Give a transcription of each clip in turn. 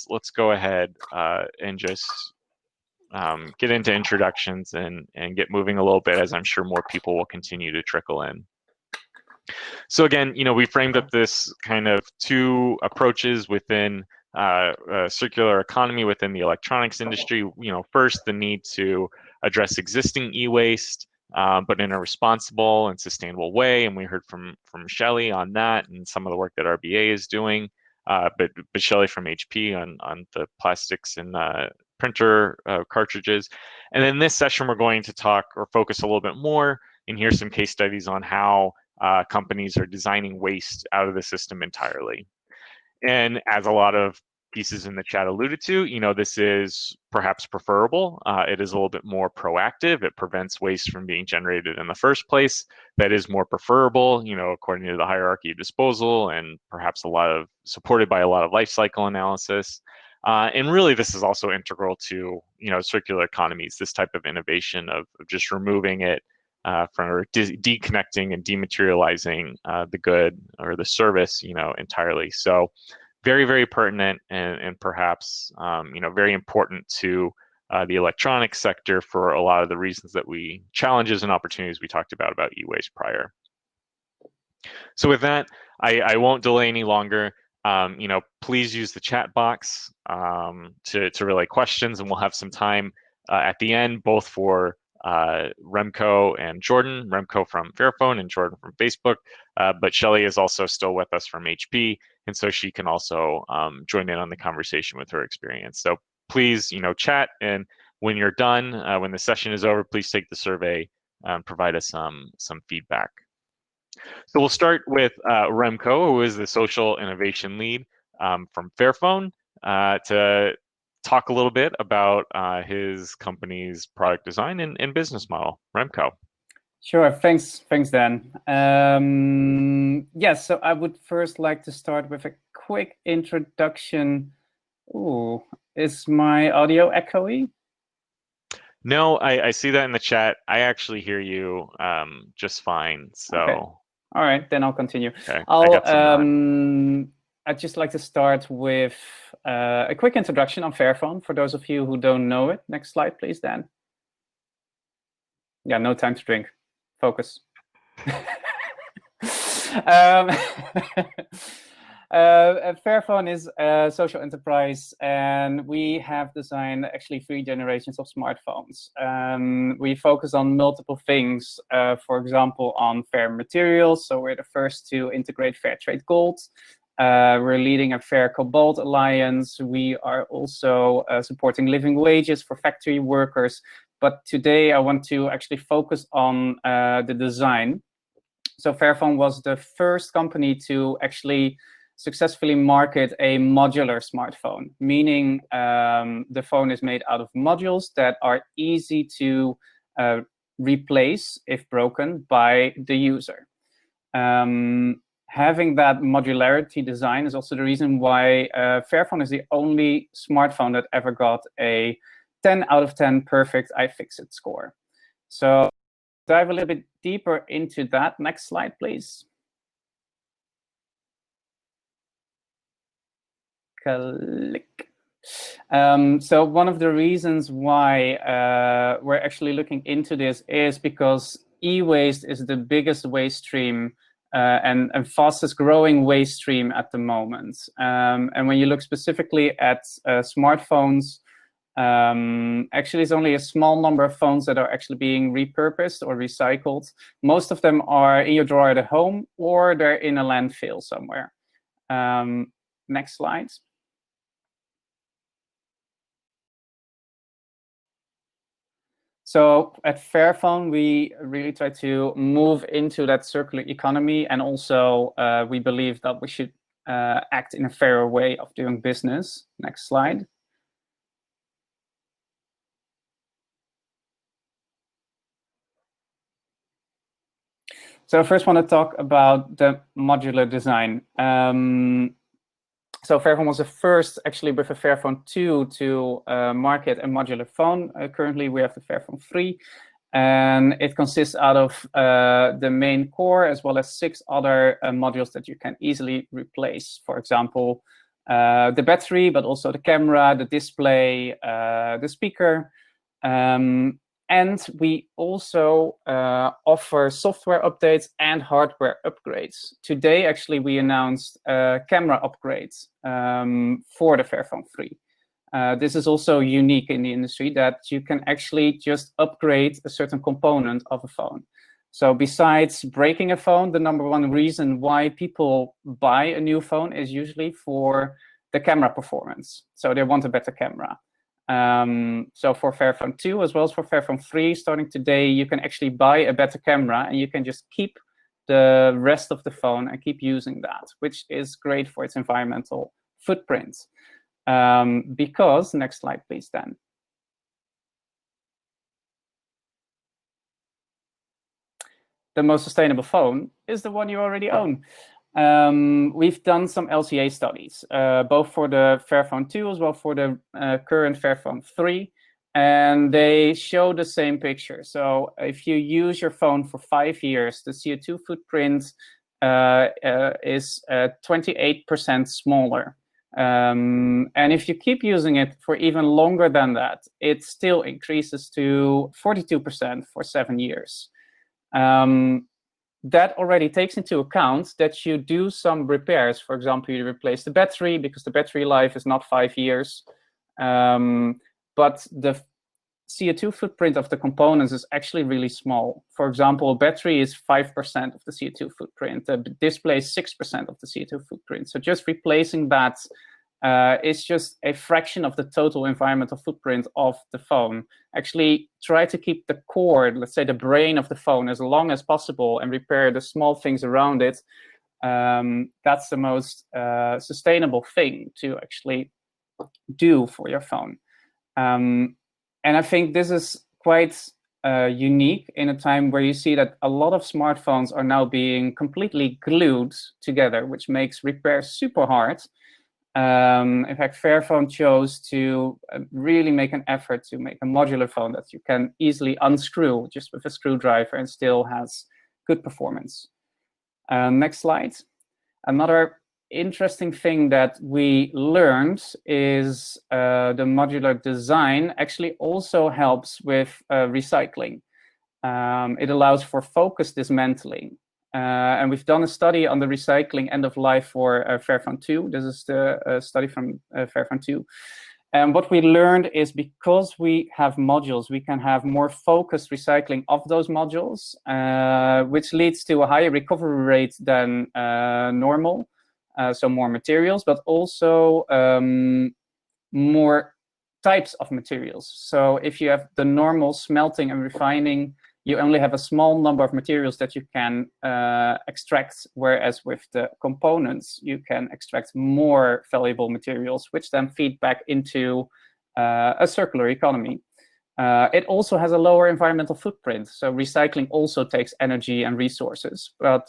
let's go ahead and just get into introductions and get moving a little bit, as I'm sure more people will continue to trickle in. So again, we framed up this kind of two approaches within circular economy within the electronics industry. First, the need to address existing e-waste, but in a responsible and sustainable way. And we heard from Shelley on that and some of the work that RBA is doing, but Shelley from HP on the plastics and printer cartridges. And then this session, we're going to talk or focus a little bit more and hear some case studies on how companies are designing waste out of the system entirely. And as a lot of pieces in the chat alluded to, this is perhaps preferable. It is a little bit more proactive. It prevents waste from being generated in the first place. That is more preferable, according to the hierarchy of disposal, and perhaps supported by a lot of life cycle analysis. And really, this is also integral to, circular economies, this type of innovation of just removing it from deconnecting and dematerializing the good or the service, entirely. So very, very pertinent and perhaps, very important to the electronics sector for a lot of the reasons challenges and opportunities we talked about e-waste prior. So with that, I won't delay any longer. Please use the chat box to relay questions, and we'll have some time at the end, both for Remco and Jordan, Remco from Fairphone and Jordan from Facebook, but Shelley is also still with us from HP, and so she can also join in on the conversation with her experience. So please, chat, and when you're done, when the session is over, please take the survey and provide us some feedback. So we'll start with Remco, who is the social innovation lead from Fairphone, to talk a little bit about his company's product design and business model. Remco. Sure, thanks Dan. Yes, so I would first like to start with a quick introduction. Ooh, is my audio echoey? No, I see that in the chat. I actually hear you just fine. So, okay. All right, then I'll continue. Okay. I'd just like to start with a quick introduction on Fairphone for those of you who don't know it. Next slide, please, Dan. Yeah, no time to drink. Focus. Fairphone is a social enterprise, and we have designed actually 3 generations of smartphones. We focus on multiple things, for example, on fair materials. So we're the first to integrate fair trade gold. We're leading a Fair Cobalt Alliance. We are also supporting living wages for factory workers. But today I want to actually focus on the design. So Fairphone was the first company to actually successfully market a modular smartphone, meaning the phone is made out of modules that are easy to replace if broken by the user. Having that modularity design is also the reason why Fairphone is the only smartphone that ever got a 10 out of 10 perfect iFixit score. So dive a little bit deeper into that. Next slide, please. Click. So one of the reasons why we're actually looking into this is because e-waste is the biggest waste stream and fastest growing waste stream at the moment. And when you look specifically at smartphones, actually it's only a small number of phones that are actually being repurposed or recycled. Most of them are in your drawer at home, or they're in a landfill somewhere. Next slide. So at Fairphone, we really try to move into that circular economy, and also we believe that we should act in a fairer way of doing business. Next slide. So I first want to talk about the modular design. So Fairphone was the first, actually, with a Fairphone 2 to market a modular phone. Currently, we have the Fairphone 3, and it consists out of the main core as well as 6 other modules that you can easily replace. For example, the battery, but also the camera, the display, the speaker. And we also offer software updates and hardware upgrades. Today, actually, we announced camera upgrades for the Fairphone 3. This is also unique in the industry, that you can actually just upgrade a certain component of a phone. So besides breaking a phone, the #1 reason why people buy a new phone is usually for the camera performance. So they want a better camera. So for Fairphone 2 as well as for Fairphone 3, starting today, you can actually buy a better camera and you can just keep the rest of the phone and keep using that, which is great for its environmental footprint. Because, next slide, please, Dan. The most sustainable phone is the one you already own. We've done some LCA studies, both for the Fairphone 2 as well for the current Fairphone 3, and they show the same picture. So if you use your phone for 5 years, the CO2 footprint is 28% smaller. And if you keep using it for even longer than that, it still increases to 42% for 7 years. That already takes into account that you do some repairs. For example, you replace the battery because the battery life is not 5 years. But the CO2 footprint of the components is actually really small. For example, a battery is 5% of the CO2 footprint. The display is 6% of the CO2 footprint. So just replacing that is just a fraction of the total environmental footprint of the phone. Actually, try to keep the core, let's say the brain of the phone, as long as possible and repair the small things around it. That's the most sustainable thing to actually do for your phone. And I think this is quite unique in a time where you see that a lot of smartphones are now being completely glued together, which makes repair super hard. In fact, Fairphone chose to really make an effort to make a modular phone that you can easily unscrew just with a screwdriver and still has good performance. Next slide. Another interesting thing that we learned is the modular design actually also helps with recycling. It allows for focused dismantling. And we've done a study on the recycling end of life for Fairphone 2. This is the study from Fairphone 2. And what we learned is because we have modules, we can have more focused recycling of those modules, which leads to a higher recovery rate than normal. So more materials, but also more types of materials. So if you have the normal smelting and refining, you only have a small number of materials that you can extract, whereas with the components, you can extract more valuable materials, which then feed back into a circular economy. It also has a lower environmental footprint. So recycling also takes energy and resources, but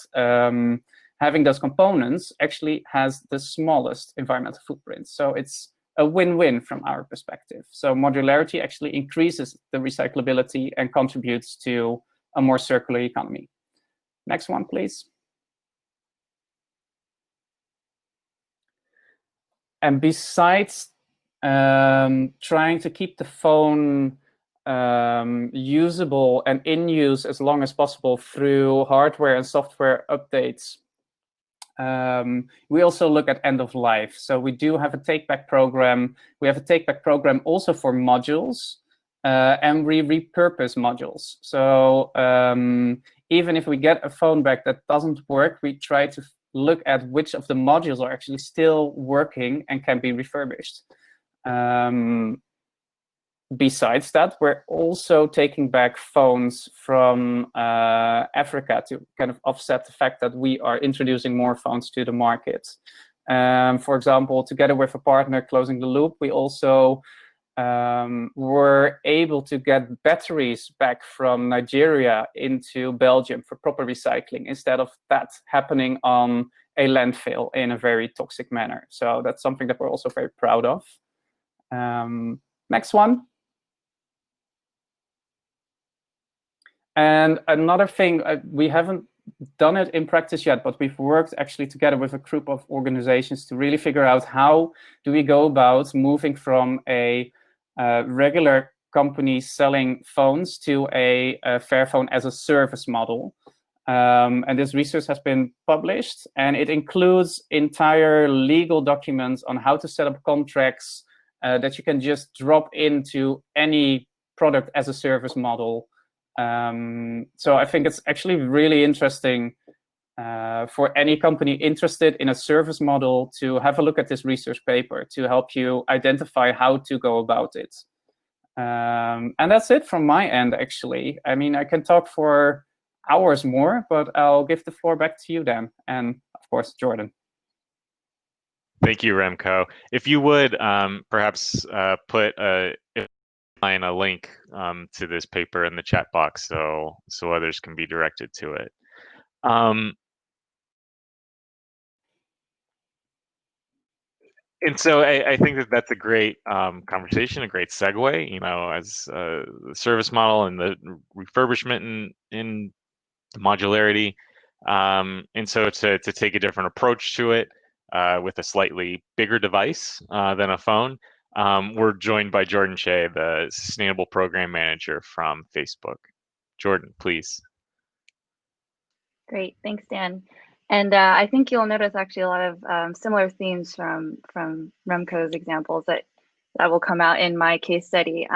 having those components actually has the smallest environmental footprint. So it's a win-win from our perspective. So modularity actually increases the recyclability and contributes to a more circular economy. Next one, please. And besides trying to keep the phone usable and in use as long as possible through hardware and software updates, we also look at end of life. So we do have a take-back program. We have a take-back program also for modules, and we repurpose modules. So even if we get a phone back that doesn't work, we try to look at which of the modules are actually still working and can be refurbished. Besides that, we're also taking back phones from Africa to kind of offset the fact that we are introducing more phones to the market. For example, together with a partner, Closing the Loop, we also were able to get batteries back from Nigeria into Belgium for proper recycling, instead of that happening on a landfill in a very toxic manner. So that's something that we're also very proud of. Next one. And another thing, we haven't done it in practice yet, but we've worked actually together with a group of organizations to really figure out how do we go about moving from a regular company selling phones to a Fairphone as a service model. And this research has been published, and it includes entire legal documents on how to set up contracts that you can just drop into any product as a service model. So I think it's actually really interesting for any company interested in a service model to have a look at this research paper to help you identify how to go about it. And that's it from my end, actually. I mean, I can talk for hours more, but I'll give the floor back to you, Dan, and of course, Jordan. Thank you, Remco. If you would perhaps put a link to this paper in the chat box so others can be directed to it. And so I think that that's a great conversation, a great segue, you know, as the service model and the refurbishment in modularity. And so to take a different approach to it with a slightly bigger device than a phone, we're joined by Jordan Shea, the Sustainable Program Manager from Facebook. Jordan, please. Great, thanks, Dan. And I think you'll notice actually a lot of similar themes from Remco's examples that will come out in my case study.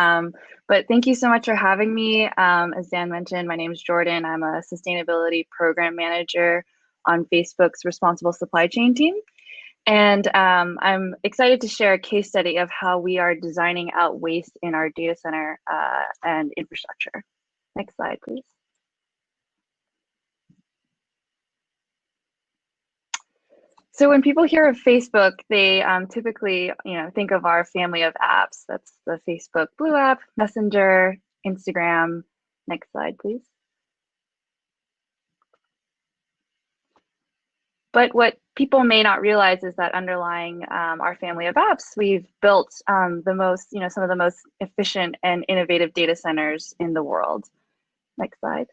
But thank you so much for having me. As Dan mentioned, my name is Jordan. I'm a sustainability program manager on Facebook's Responsible Supply Chain team. And I'm excited to share a case study of how we are designing out waste in our data center and infrastructure. Next slide, please. So when people hear of Facebook, they typically, think of our family of apps. That's the Facebook Blue app, Messenger, Instagram. Next slide, please. But what people may not realize is that underlying our family of apps, we've built some of the most efficient and innovative data centers in the world. Next slide.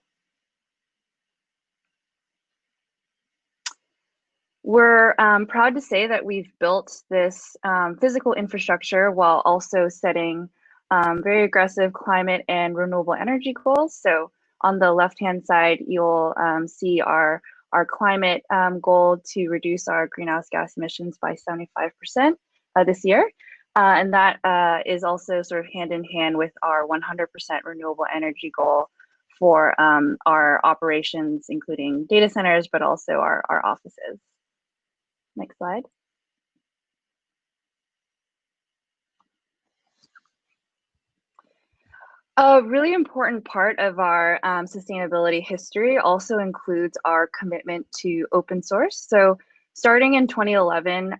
We're proud to say that we've built this physical infrastructure while also setting very aggressive climate and renewable energy goals. So on the left-hand side, you'll see our climate goal to reduce our greenhouse gas emissions by 75% this year. And that is also sort of hand in hand with our 100% renewable energy goal for our operations, including data centers, but also our offices. Next slide. A really important part of our sustainability history also includes our commitment to open source. So starting in 2011,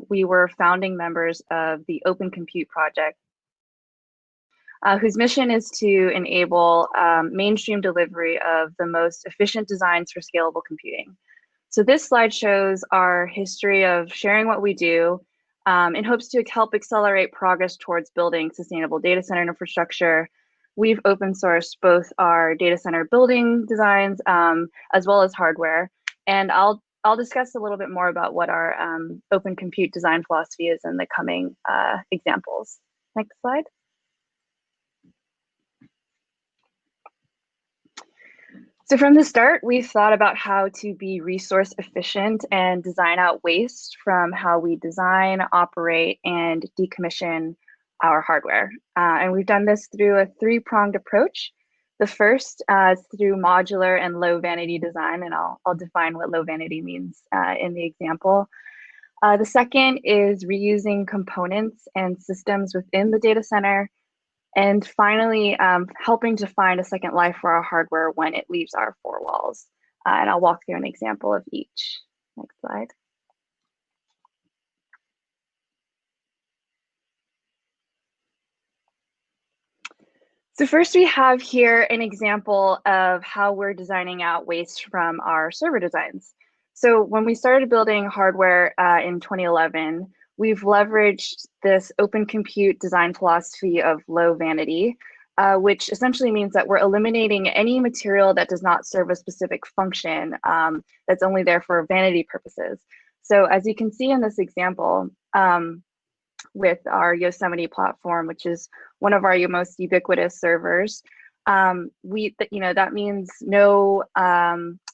we were founding members of the Open Compute Project, whose mission is to enable mainstream delivery of the most efficient designs for scalable computing. So this slide shows our history of sharing what we do in hopes to help accelerate progress towards building sustainable data center infrastructure. We've open sourced both our data center building designs as well as hardware. And I'll discuss a little bit more about what our open compute design philosophy is in the coming examples. Next slide. So from the start, we've thought about how to be resource efficient and design out waste from how we design, operate, and decommission our hardware. And we've done this through a three-pronged approach. The first is through modular and low vanity design, and I'll define what low vanity means in the example. The second is reusing components and systems within the data center. And finally, helping to find a second life for our hardware when it leaves our four walls. And I'll walk through an example of each. Next slide. So first we have here an example of how we're designing out waste from our server designs. So when we started building hardware in 2011, we've leveraged this open compute design philosophy of low vanity which essentially means that we're eliminating any material that does not serve a specific function, that's only there for vanity purposes. So as you can see in this example, with our Yosemite platform, which is one of our most ubiquitous servers, that means no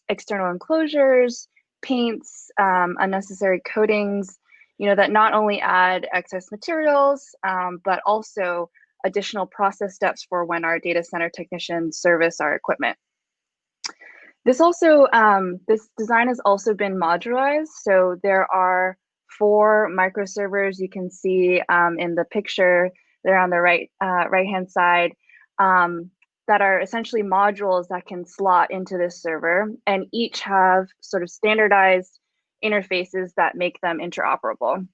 external enclosures, paints, unnecessary coatings, that not only add excess materials, but also additional process steps for when our data center technicians service our equipment. This design has also been modularized. So there are 4 microservers you can see in the picture there on the right-hand side, that are essentially modules that can slot into this server, and each have sort of standardized interfaces that make them interoperable.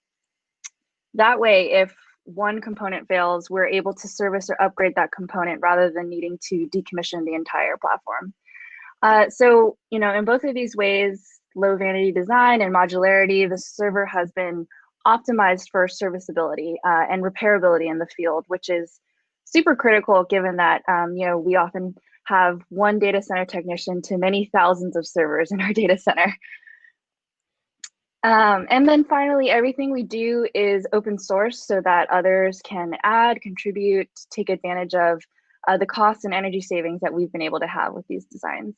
That way, if one component fails, we're able to service or upgrade that component rather than needing to decommission the entire platform. So, in both of these ways, low vanity design and modularity, the server has been optimized for serviceability and repairability in the field, which is super critical given that, we often have one data center technician to many thousands of servers in our data center. And then finally, everything we do is open source so that others can add, contribute, take advantage of the cost and energy savings that we've been able to have with these designs.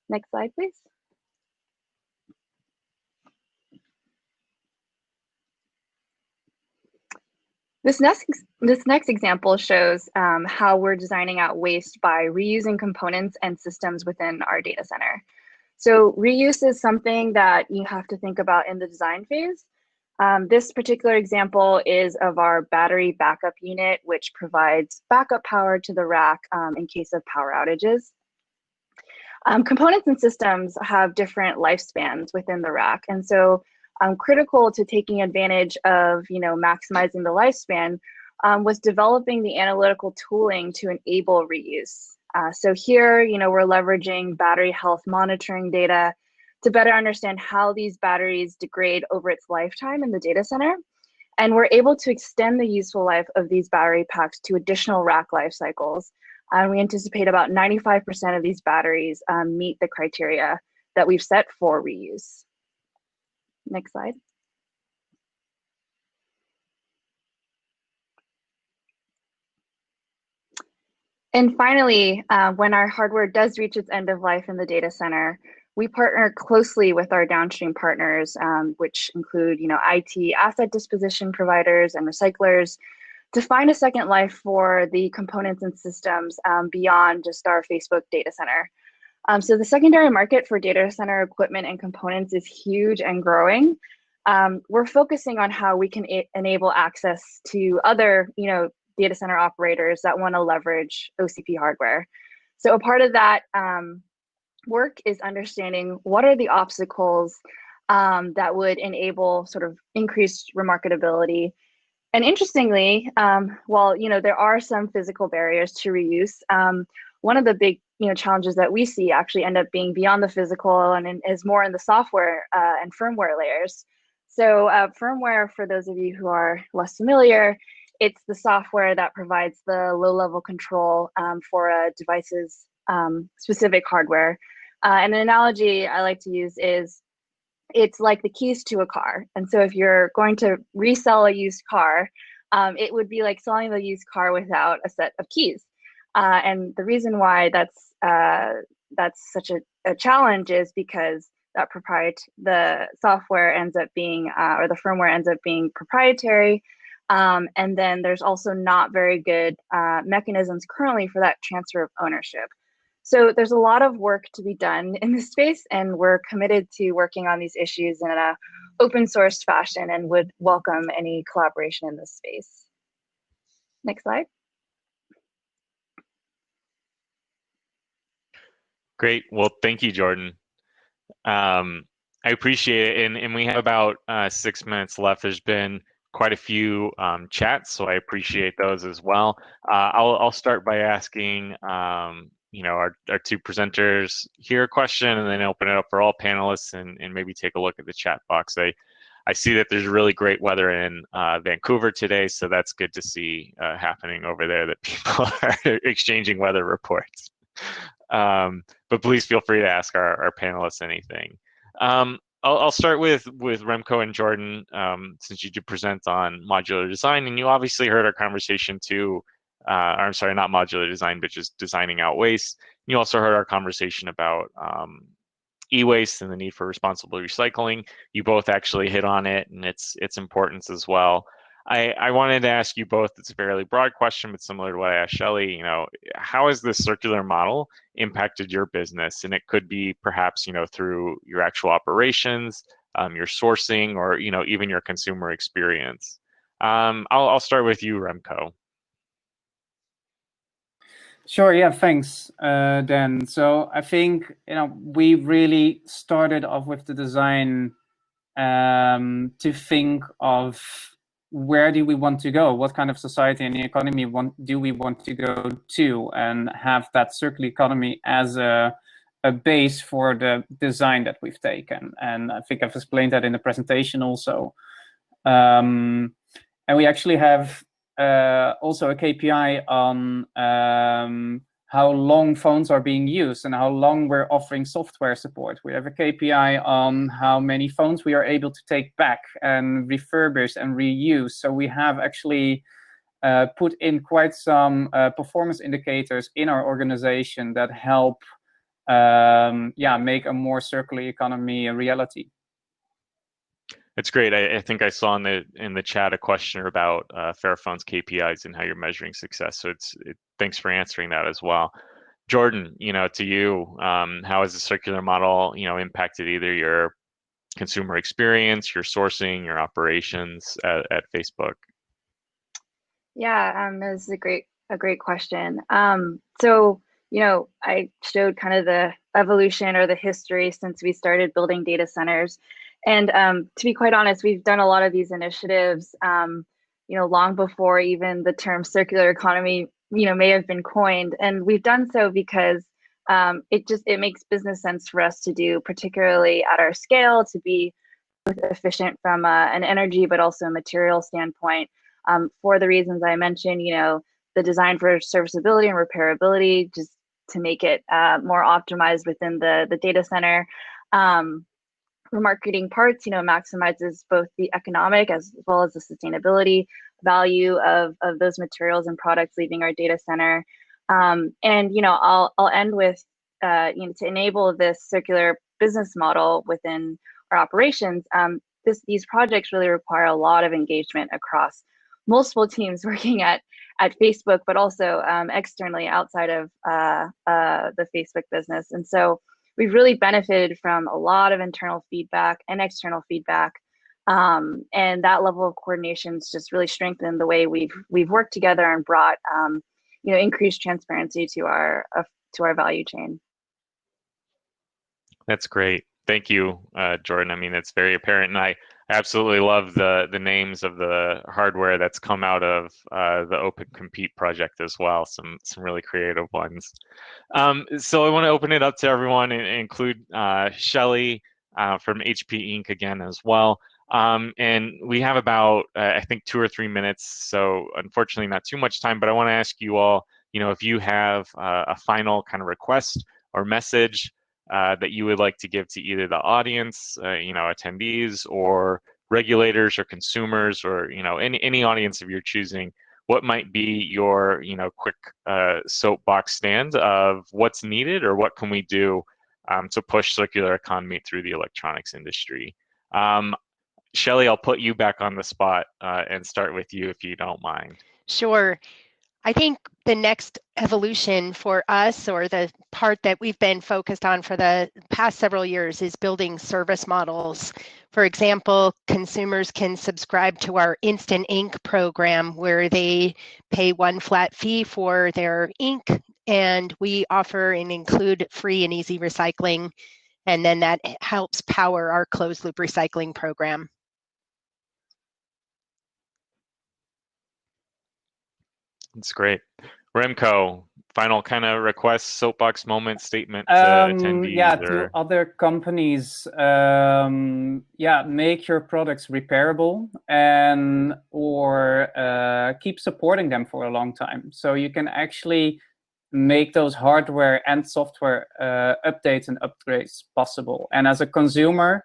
Next slide, please. This next example shows how we're designing out waste by reusing components and systems within our data center. So reuse is something that you have to think about in the design phase. This particular example is of our battery backup unit, which provides backup power to the rack in case of power outages. Components and systems have different lifespans within the rack, and so critical to taking advantage of maximizing the lifespan was developing the analytical tooling to enable reuse. So here, we're leveraging battery health monitoring data to better understand how these batteries degrade over its lifetime in the data center. And we're able to extend the useful life of these battery packs to additional rack life cycles. We anticipate about 95% of these batteries meet the criteria that we've set for reuse. Next slide. And finally, when our hardware does reach its end of life in the data center, we partner closely with our downstream partners, which include IT asset disposition providers and recyclers, to find a second life for the components and systems beyond just our Facebook data center. So the secondary market for data center equipment and components is huge and growing. We're focusing on how we can enable access to other data center operators that want to leverage OCP hardware. So a part of that work is understanding what are the obstacles that would enable sort of increased remarketability. And interestingly, while there are some physical barriers to reuse, one of the big challenges that we see actually end up being beyond the physical and is more in the software and firmware layers. So firmware, for those of you who are less familiar, it's the software that provides the low-level control for a device's specific hardware. And an analogy I like to use is it's like the keys to a car. And so if you're going to resell a used car, it would be like selling the used car without a set of keys. And the reason why that's such a challenge is because the software ends up being, or the firmware ends up being proprietary. And then there's also not very good mechanisms currently for that transfer of ownership. So there's a lot of work to be done in this space, and we're committed to working on these issues in an open source fashion and would welcome any collaboration in this space. Next slide. Great. Well, thank you, Jordan. I appreciate it. And we have about 6 minutes left. There's been quite a few chats, so I appreciate those as well. I'll start by asking our 2 presenters here a question, and then open it up for all panelists and maybe take a look at the chat box. I I see that there's really great weather in Vancouver today, so that's good to see happening over there, that people are exchanging weather reports. But please feel free to ask our panelists anything. I'll start with Remco and Jordan, since you did present on modular design, and you obviously heard our conversation too. I'm sorry, not modular design, but just designing out waste. You also heard our conversation about e-waste and the need for responsible recycling. You both actually hit on it and its importance as well. I wanted to ask you both, it's a fairly broad question, but similar to what I asked Shelley, how has this circular model impacted your business? And it could be perhaps, through your actual operations, your sourcing, or, even your consumer experience. I'll start with you, Remco. Sure. Yeah. Thanks, Dan. So I think we really started off with the design to think of where do we want to go, what kind of society and economy do we want to go to, and have that circular economy as a base for the design that we've taken. And I think I've explained that in the presentation also. And we actually have also a KPI on how long phones are being used and how long we're offering software support. We have a KPI on how many phones we are able to take back and refurbish and reuse. So we have actually put in quite some performance indicators in our organization that help make a more circular economy a reality. It's great. I think I saw in the chat a question about Fairphone's KPIs and how you're measuring success. So thanks for answering that as well. Jordan, to you, how has the circular model, impacted either your consumer experience, your sourcing, your operations at Facebook? Yeah, this is a great question. So, I showed kind of the evolution or the history since we started building data centers. And to be quite honest, we've done a lot of these initiatives, long before even the term circular economy, may have been coined. And we've done so because it makes business sense for us to do, particularly at our scale, to be efficient from an energy, but also a material standpoint. For the reasons I mentioned, the design for serviceability and repairability, just to make it more optimized within the data center. For marketing parts, maximizes both the economic as well as the sustainability value of those materials and products leaving our data center. And I'll end with to enable this circular business model within our operations. These projects really require a lot of engagement across multiple teams working at Facebook, but also externally outside of the Facebook business. And so we've really benefited from a lot of internal feedback and external feedback, and that level of coordination has just really strengthened the way we've worked together and brought increased transparency to our value chain. That's great. Thank you, Jordan. I mean, it's very apparent, and I absolutely love the names of the hardware that's come out of the Open Compete project as well. Some really creative ones. So I want to open it up to everyone and include Shelley from HP Inc. again as well. And we have about I think 2 or 3 minutes, so unfortunately not too much time. But I want to ask you all, if you have a final kind of request or message that you would like to give to either the audience, attendees, or regulators or consumers, or any audience of your choosing, what might be your quick soapbox stand of what's needed or what can we do to push circular economy through the electronics industry? Shelley, I'll put you back on the spot and start with you if you don't mind. Sure. I think the next evolution for us, or the part that we've been focused on for the past several years, is building service models. For example, consumers can subscribe to our Instant Ink program where they pay one flat fee for their ink, and we offer and include free and easy recycling, and then that helps power our closed loop recycling program. That's great. Remco, final kind of request, soapbox moment, statement to attendees? Yeah, to other companies, yeah, make your products repairable and or keep supporting them for a long time. So you can actually make those hardware and software updates and upgrades possible. And as a consumer,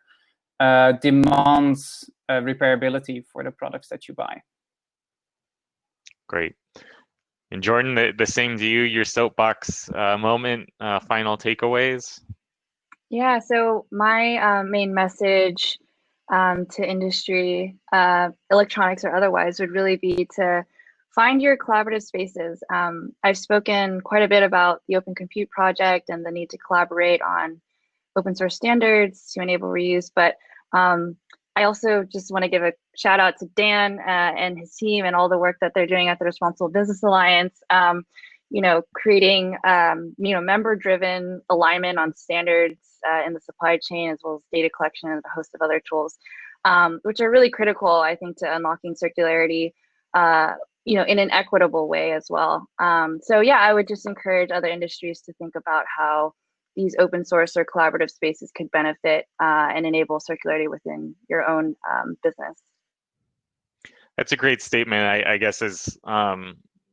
demands repairability for the products that you buy. Great. And Jordan, the same to you, your soapbox moment, final takeaways? Yeah, so my main message to industry, electronics or otherwise, would really be to find your collaborative spaces. I've spoken quite a bit about the Open Compute project and the need to collaborate on open source standards to enable reuse, but I also just want to give a shout out to Dan and his team and all the work that they're doing at the Responsible Business Alliance. You know, creating you know, member-driven alignment on standards in the supply chain, as well as data collection and a host of other tools, which are really critical, I think, to unlocking circularity, you know, in an equitable way as well. So yeah, I would just encourage other industries to think about how these open source or collaborative spaces could benefit and enable circularity within your own business. That's a great statement. I guess as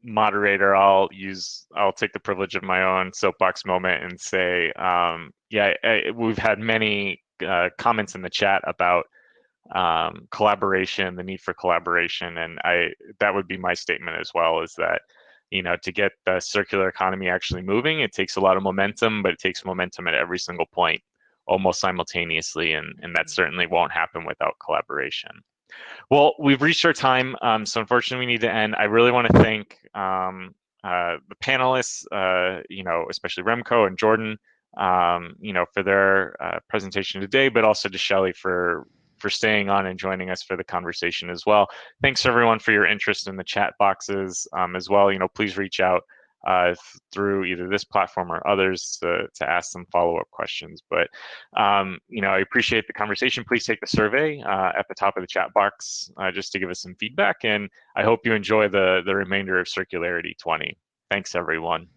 moderator, I'll take the privilege of my own soapbox moment and say, yeah, we've had many comments in the chat about collaboration, the need for collaboration, and that would be my statement as well, is that, you know, to get the circular economy actually moving, it takes a lot of momentum, but it takes momentum at every single point almost simultaneously, and that certainly won't happen without collaboration. Well, we've reached our time, so unfortunately we need to end. I really want to thank the panelists, you know, especially Remco and Jordan, you know, for their presentation today, but also to Shelley for staying on and joining us for the conversation as well. Thanks everyone for your interest in the chat boxes as well. You know, please reach out through either this platform or others to ask some follow-up questions. But, you know, I appreciate the conversation. Please take the survey at the top of the chat box just to give us some feedback. And I hope you enjoy the remainder of Circularity 20. Thanks, everyone.